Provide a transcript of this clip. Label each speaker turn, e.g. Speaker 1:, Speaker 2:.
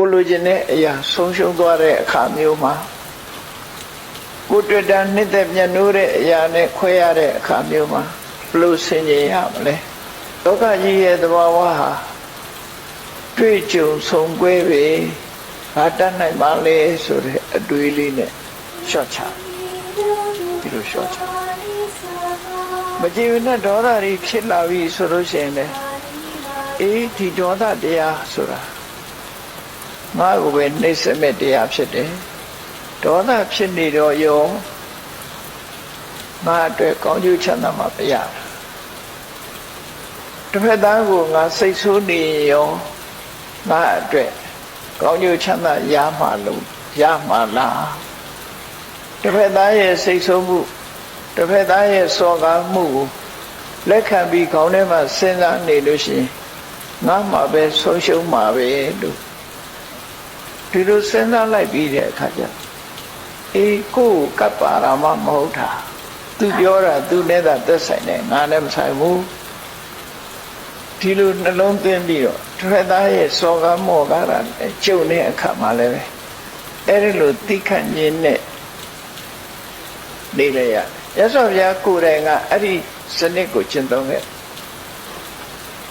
Speaker 1: ကိုလိုချင်တဲ့အရာဆုံးရှုံးသွားတဲ့အခါမျိုးမှာကိုတွေ့တာနှစ်သက်မြတ်နိုးတဲ့အရာနဲ့ခွဲရတဲ့အခါမျိုးမှာဘယ်လိုဆင်ခြင်ရမလဲလောကကြီးရဲ့သဘာဝဟာတွေ့ကြုံဆုံကွဲပဲဘာတတ်နိုင်ပါလဲဆိုတဲ့အတွေးလေးနဲ့လျှော့ချဒီလိုလျှော့ချမကြည်နဲ့ဒေါသတွေဖြစ်လာပြီဆိုလို့ရှိရင်လည်းဒီဒေါသတရားဆိုတာငါ့ကိုပဲနှိမ့်ဆက်မဲ့တရားဖြစ်တယ်ဒေါသဖြစ်နေတော့ရောငါအတွက်ကောင်းကျိုးချမ်းသာမှာမရတစ်ဖက်သားကိုငါစိတ်ဆိုးနေရောငါအတွက်ကောင်းကျိုးချမ်းသာရမှာလို့ရမှာလားတစ်ဖက်သားရဲ့စိတ်ဆိုးမှုတစ်ဖက်သားရဲ့စော်ကားမှုကိုလက်ခံပြီးခေါင်းထဲမှာစဉ်းစားနေလို့ရှိရင်ငါမှာပဲဆုံးရှုံးမှာပဲလို့ဒီလိုစဉ်းစားလိုက်ပြီးတဲ့အခါကျကိုယ်ကပ်ပါရမမဟုတ်တာသူပြောတာသူနဲ့သာသက်ဆိုင်တယ်ငါလည်းမဆိုင်ဘူးဒီလိုနှလုံးသွင်းပြီးတော့တစ်ဖက်သားရဲ့စော်ကားမော်ကားတာကျုံတဲ့အခါမှာလည်းပဲအဲ့ဒီလိုသိခန့်ခြင်းနဲ့နေရရရသော်ဗျာကိုယ်တိုင်ကအဲ့ဒီစနစ်ကိုကျင့်သုံးခဲ့